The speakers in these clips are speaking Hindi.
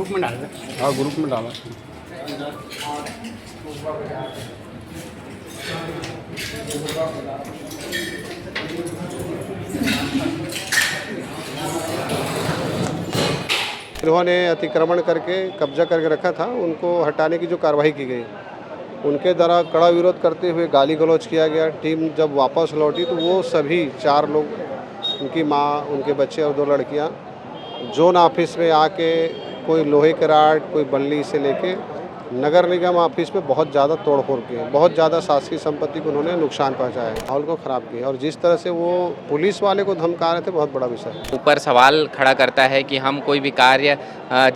ग्रुप में डाल दे। हाँ, ग्रुप में डाला। इन्होंने अतिक्रमण करके कब्जा करके रखा था, उनको हटाने की जो कार्रवाई की गई, उनके द्वारा कड़ा विरोध करते हुए गाली गलौज किया गया। टीम जब वापस लौटी तो वो सभी 4 लोग, उनकी माँ, उनके बच्चे और 2 लड़कियाँ जोन ऑफिस में आके कोई लोहे के राड, कोई बल्ली से लेके नगर निगम ऑफिस में बहुत ज़्यादा तोड़फोड़ किए, बहुत ज़्यादा शासकीय संपत्ति को उन्होंने नुकसान पहुंचाया, माहौल को ख़राब किया। और जिस तरह से वो पुलिस वाले को धमका रहे थे, बहुत बड़ा विषय है। ऊपर सवाल खड़ा करता है कि हम कोई भी कार्य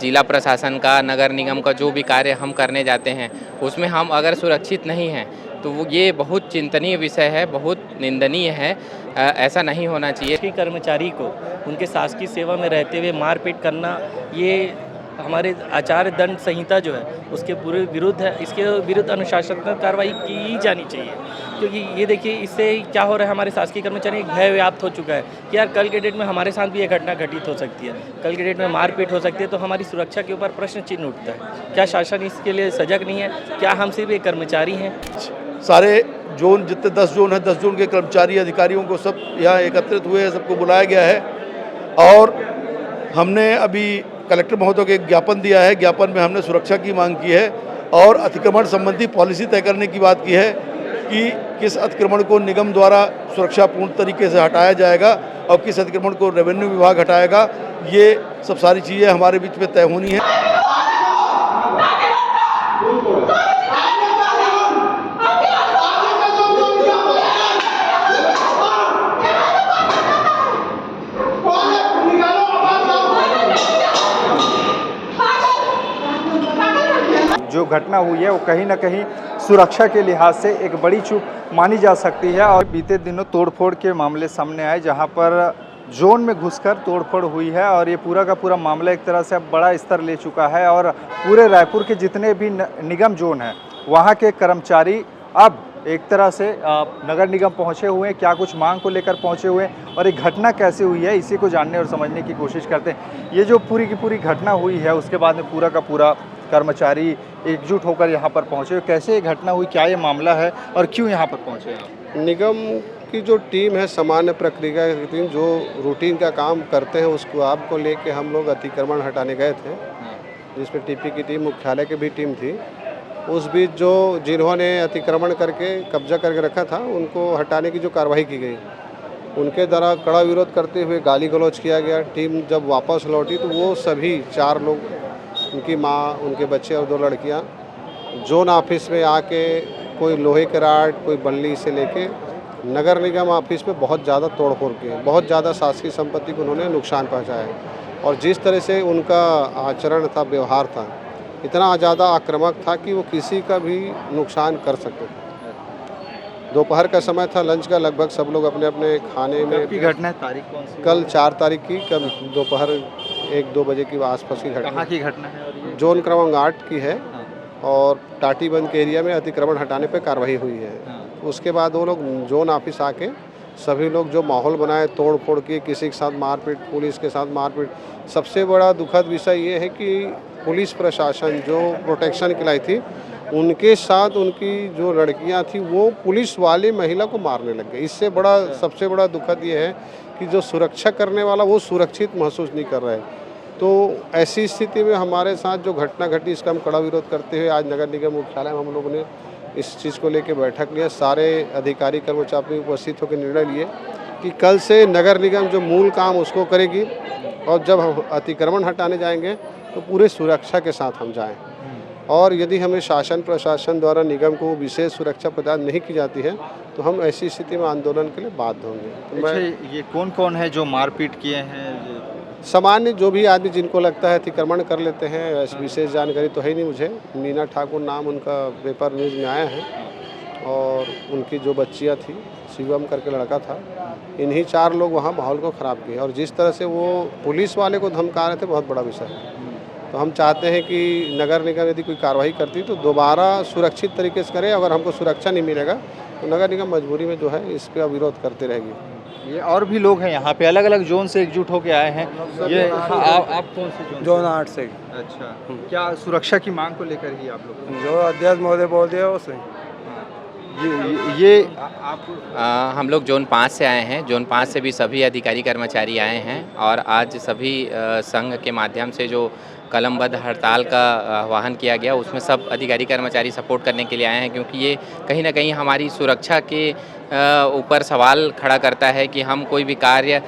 जिला प्रशासन का, नगर निगम का जो भी कार्य हम करने जाते हैं उसमें हम अगर सुरक्षित नहीं हैं तो वो ये बहुत चिंतनीय विषय है, बहुत निंदनीय है। ऐसा नहीं होना चाहिए। कर्मचारी को उनके शासकीय सेवा में रहते हुए मारपीट करना, ये हमारे आचार दंड संहिता जो है उसके पूरे विरुद्ध है। इसके विरुद्ध अनुशासनात्मक कार्रवाई की जानी चाहिए, क्योंकि ये देखिए इससे क्या हो रहा है, हमारे शासकीय कर्मचारी एक भय व्याप्त हो चुका है कि यार कल के डेट में हमारे साथ भी ये घटना घटित हो सकती है, कल के डेट में मारपीट हो सकती है, तो हमारी सुरक्षा के ऊपर प्रश्न चिन्ह उठता है। क्या शासन इसके लिए सजग नहीं है? क्या हम सिर्फ एक कर्मचारी हैं? सारे जोन, जितने 10 जोन हैं, 10 जोन के कर्मचारी अधिकारियों को सब यहाँ एकत्रित हुए हैं, सबको बुलाया गया है। और हमने अभी कलेक्टर महोदय को एक ज्ञापन दिया है। ज्ञापन में हमने सुरक्षा की मांग की है और अतिक्रमण संबंधी पॉलिसी तय करने की बात की है कि किस अतिक्रमण को निगम द्वारा सुरक्षापूर्ण तरीके से हटाया जाएगा और किस अतिक्रमण को रेवेन्यू विभाग हटाएगा। ये सब सारी चीज़ें हमारे बीच में तय होनी है। जो घटना हुई है वो कहीं ना कहीं सुरक्षा के लिहाज से एक बड़ी चूक मानी जा सकती है। और बीते दिनों तोड़फोड़ के मामले सामने आए, जहां पर जोन में घुसकर तोड़फोड़ हुई है और ये पूरा का पूरा मामला एक तरह से अब बड़ा स्तर ले चुका है। और पूरे रायपुर के जितने भी निगम जोन हैं वहाँ के कर्मचारी अब एक तरह से नगर निगम पहुँचे हुए हैं, क्या कुछ मांग को लेकर पहुँचे हुए हैं और एक घटना कैसे हुई है इसी को जानने और समझने की कोशिश करते हैं। ये जो पूरी की पूरी घटना हुई है उसके बाद में पूरा का पूरा कर्मचारी एकजुट होकर यहाँ पर पहुँचे, कैसे ये घटना हुई, क्या ये मामला है और क्यों यहाँ पर पहुँचे आप? निगम की जो टीम है, सामान्य प्रक्रिया की टीम जो रूटीन का काम करते हैं, उसको आपको लेके हम लोग अतिक्रमण हटाने गए थे, जिसमें टीपी की टीम, मुख्यालय की भी टीम थी। उस बीच जो जिन्होंने अतिक्रमण करके कब्जा करके रखा था, उनको हटाने की जो कार्रवाई की गई, उनके द्वारा कड़ा विरोध करते हुए गाली गलौज किया गया। टीम जब वापस लौटी तो वो सभी 4 लोग, उनकी माँ, उनके बच्चे और 2 लड़कियाँ जोन ऑफिस में आके कोई लोहे के राड, कोई बल्ली से लेके नगर निगम ऑफिस में बहुत ज़्यादा तोड़फोड़ किए, बहुत ज़्यादा शासकीय संपत्ति को उन्होंने नुकसान पहुंचाया। और जिस तरह से उनका आचरण था, व्यवहार था, इतना ज़्यादा आक्रामक था कि वो किसी का भी नुकसान कर सकते थे। दोपहर का समय था, लंच का, लगभग सब लोग अपने अपने खाने में। की घटना है, तारीख कौन सी? कल 4 तारीख की, कल दोपहर 1-2 बजे के आसपास की घटना। कहाँ की घटना है? और ये जोन क्रमांक 8 की है और टाटीबंद के एरिया में अतिक्रमण हटाने पे कार्रवाई हुई है। उसके बाद वो लोग जोन ऑफिस आके सभी लोग जो माहौल बनाए, तोड़ फोड़ किए, किसी के साथ मारपीट, पुलिस के साथ मारपीट। सबसे बड़ा दुखद विषय ये है कि पुलिस प्रशासन जो प्रोटेक्शन के लिए थी, उनके साथ उनकी जो लड़कियां थी वो पुलिस वाली महिला को मारने लग गए। इससे बड़ा, सबसे बड़ा दुखद ये है कि जो सुरक्षा करने वाला वो सुरक्षित महसूस नहीं कर रहे। तो ऐसी स्थिति में हमारे साथ जो घटना घटी, इसका हम कड़ा विरोध करते हुए आज नगर निगम मुख्यालय में हम लोगों ने इस चीज़ को लेकर बैठक लिया। सारे अधिकारी कर्मचारी उपस्थित होकर निर्णय लिए कि कल से नगर निगम जो मूल काम उसको करेगी और जब हम अतिक्रमण हटाने जाएंगे तो पूरे सुरक्षा के साथ हम जाएं। और यदि हमें शासन प्रशासन द्वारा निगम को विशेष सुरक्षा प्रदान नहीं की जाती है तो हम ऐसी स्थिति में आंदोलन के लिए बाध्य होंगे। अच्छा, ये कौन कौन है जो मारपीट किए हैं? सामान्य जो भी आदमी जिनको लगता है अतिक्रमण कर लेते हैं, विशेष जानकारी तो है नहीं मुझे। मीना ठाकुर नाम उनका पेपर न्यूज़ में आया है और उनकी जो बच्चियां थी, शिवम करके लड़का था, इन्हीं 4 लोग वहां माहौल को ख़राब किए। और जिस तरह से वो पुलिस वाले को धमका रहे थे, बहुत बड़ा विषय है। तो हम चाहते हैं कि नगर निगम यदि कोई कार्रवाई करती तो दोबारा सुरक्षित तरीके से करे। अगर हमको सुरक्षा नहीं मिलेगा तो नगर निगम मजबूरी में जो है इस पर विरोध करते रहेगी। ये और भी लोग हैं यहाँ पे, अलग अलग जोन से एकजुट होके आए हैं। ये आप कौन से जोन? जोन 8 से। अच्छा, क्या सुरक्षा की मांग को लेकर ही आप लोग? जो अध्यक्ष महोदय बोल दिया उसे। ये आप हम लोग जोन 5 से आए हैं। जोन 5 से भी सभी अधिकारी कर्मचारी आए हैं और आज सभी संघ के माध्यम से जो कलमबद्ध हड़ताल का आह्वान किया गया उसमें सब अधिकारी कर्मचारी सपोर्ट करने के लिए आए हैं, क्योंकि ये कहीं ना कहीं हमारी सुरक्षा के ऊपर सवाल खड़ा करता है कि हम कोई भी कार्य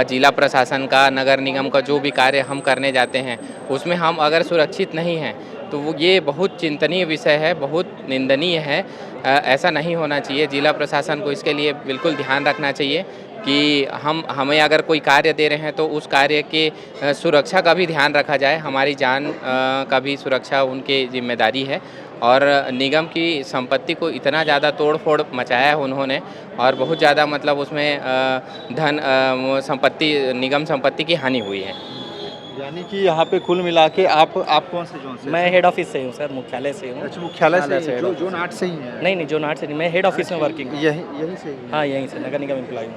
जिला प्रशासन का, नगर निगम का जो भी कार्य हम करने जाते हैं उसमें हम अगर सुरक्षित नहीं हैं तो वो ये बहुत चिंतनीय विषय है, बहुत निंदनीय है। ऐसा नहीं होना चाहिए। जिला प्रशासन को इसके लिए बिल्कुल ध्यान रखना चाहिए कि हमें अगर कोई कार्य दे रहे हैं तो उस कार्य के सुरक्षा का भी ध्यान रखा जाए। हमारी जान का भी सुरक्षा उनकी जिम्मेदारी है। और निगम की संपत्ति को इतना ज़्यादा तोड़ फोड़ मचाया है उन्होंने, और बहुत ज़्यादा मतलब उसमें निगम संपत्ति की हानि हुई है। यानी कि यहाँ पे कुल मिला के आप कौन से जोन से? मैं हेड ऑफिस से हूँ सर, मुख्यालय से हूँ। अच्छा, मुख्यालय से हेड जो ऑफिस जोन 8 से ही है? नहीं, जोन 8 से नहीं, मैं हेड ऑफिस में वर्किंग हूँ। यही से ही है? हाँ, यहीं से नगर निगम एम्प्लॉय हूँ।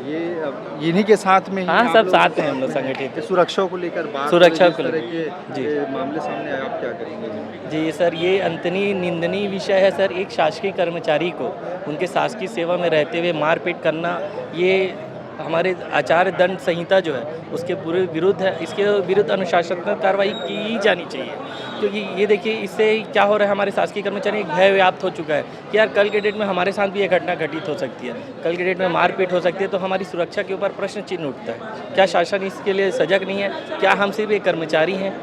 ये इन्हीं के साथ में ही हाँ, आप सब लोग साथ हैं हम लोग संगठित। सुरक्षा को लेकर बात, सुरक्षा जिस को तरह लेकर, के जी। मामले सामने आए, आप क्या करेंगे? जी सर, ये अंतनीय निंदनीय विषय है सर। एक शासकीय कर्मचारी को उनके शासकीय सेवा में रहते हुए मारपीट करना, ये हमारे आचार दंड संहिता जो है उसके पूरे विरुद्ध है। इसके विरुद्ध अनुशासनात्मक कार्रवाई की जानी चाहिए, क्योंकि ये देखिए इससे क्या हो रहा है, हमारे शासकीय कर्मचारी एक भय व्याप्त हो चुका है कि यार कल के डेट में हमारे साथ भी ये घटना घटित हो सकती है, कल के डेट में मारपीट हो सकती है, तो हमारी सुरक्षा के ऊपर प्रश्न चिन्ह उठता है। क्या शासन इसके लिए सजग नहीं है? क्या हम सिर्फ एक कर्मचारी हैं?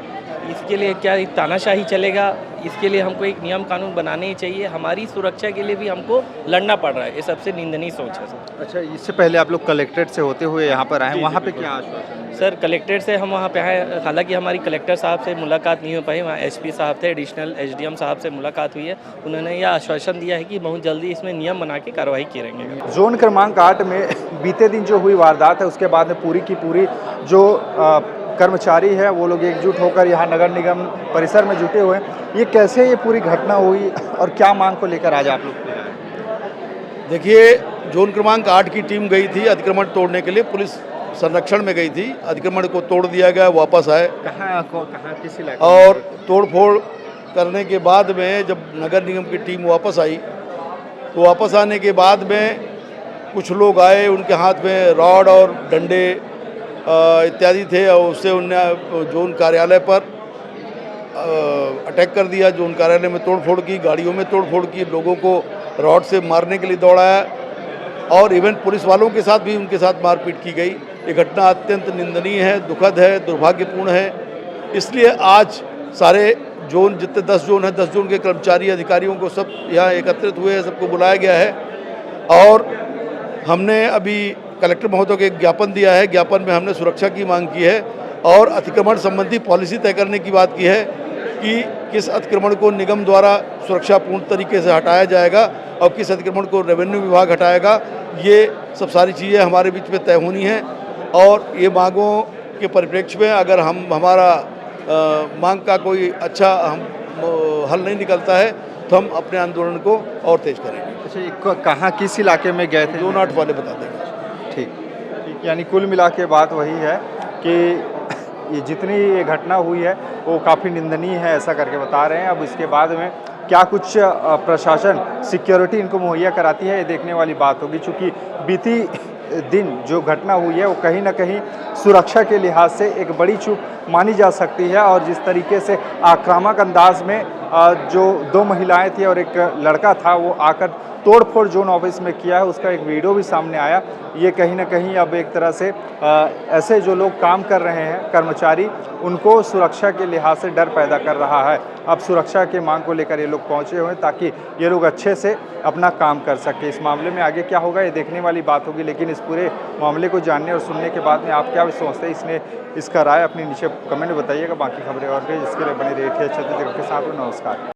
इसके लिए क्या तानाशाही चलेगा? इसके लिए हमको एक नियम कानून बनाने ही चाहिए। हमारी सुरक्षा के लिए भी हमको लड़ना पड़ रहा है। ये सबसे निंदनीय सोच है सर। अच्छा, इससे पहले आप लोग कलेक्ट्रेट से होते हुए यहाँ पर आए, वहाँ पे क्या आश्वासन? सर कलेक्ट्रेट से हम वहाँ पे आए, हालांकि हमारी कलेक्टर साहब से मुलाकात नहीं हो पाई। वहाँ एसपी साहब थे, एडिशनल एसडीएम साहब से मुलाकात हुई है। उन्होंने यह आश्वासन दिया है कि बहुत जल्दी इसमें नियम बना के कार्रवाई की रहेंगे। जोन क्रमांक 8 में बीते दिन जो हुई वारदात है उसके बाद में पूरी की पूरी जो कर्मचारी है वो लोग एकजुट होकर यहाँ नगर निगम परिसर में जुटे हुए हैं। ये कैसे ये पूरी घटना हुई और क्या मांग को लेकर आज आप लोग? देखिए, जोन क्रमांक 8 की टीम गई थी अतिक्रमण तोड़ने के लिए, पुलिस संरक्षण में गई थी। अतिक्रमण को तोड़ दिया गया, वापस आए कहाँ किस इलाके? और तोड़फोड़ करने के बाद में जब नगर निगम की टीम वापस आई तो वापस आने के बाद में कुछ लोग आए, उनके हाथ में रॉड और डंडे इत्यादि थे और उससे उन्होंने जोन कार्यालय पर अटैक कर दिया। जोन कार्यालय में तोड़फोड़ की, गाड़ियों में तोड़फोड़ की, लोगों को रॉड से मारने के लिए दौड़ाया और इवन पुलिस वालों के साथ भी उनके साथ मारपीट की गई। ये घटना अत्यंत निंदनीय है, दुखद है, दुर्भाग्यपूर्ण है। इसलिए आज सारे जोन, जितने 10 जोन हैं, 10 जोन के कर्मचारी अधिकारियों को सब यहाँ एकत्रित हुए हैं, सबको बुलाया गया है और हमने अभी कलेक्टर महोदय को एक ज्ञापन दिया है। ज्ञापन में हमने सुरक्षा की मांग की है और अतिक्रमण संबंधी पॉलिसी तय करने की बात की है कि किस अतिक्रमण को निगम द्वारा सुरक्षापूर्ण तरीके से हटाया जाएगा और किस अतिक्रमण को रेवेन्यू विभाग हटाएगा। ये सब सारी चीज़ें हमारे बीच में तय होनी हैं और ये मांगों के परिप्रेक्ष्य में अगर हमारा मांग का कोई अच्छा हल नहीं निकलता है तो हम अपने आंदोलन को और तेज करेंगे। अच्छा, कहाँ किस इलाके में गए थे? जोन 8 वाले बता देंगे। ठीक, यानी कुल मिला के बात वही है कि ये जितनी ये घटना हुई है वो काफ़ी निंदनीय है, ऐसा करके बता रहे हैं। अब इसके बाद में क्या कुछ प्रशासन सिक्योरिटी इनको मुहैया कराती है, ये देखने वाली बात होगी। चूँकि बीती दिन जो घटना हुई है वो कहीं ना कहीं सुरक्षा के लिहाज से एक बड़ी चूक मानी जा सकती है और जिस तरीके से आक्रामक अंदाज में जो 2 महिलाएं थी और एक लड़का था वो आकर तोड़फोड़ जोन ऑफिस में किया है, उसका एक वीडियो भी सामने आया। ये कहीं ना कहीं अब एक तरह से ऐसे जो लोग काम कर रहे हैं कर्मचारी, उनको सुरक्षा के लिहाज से डर पैदा कर रहा है। अब सुरक्षा के मांग को लेकर ये लोग पहुंचे हुए हैं ताकि ये लोग अच्छे से अपना काम कर सके। इस मामले में आगे क्या होगा ये देखने वाली बात होगी, लेकिन इस पूरे मामले को जानने और सुनने के बाद में आप क्या सोचते हैं, इसका राय अपनी नीचे कमेंट बताइएगा। बाकी खबरें और भी इसके लिए बने रहिए छत्तीसगढ़ के साथ। नमस्कार।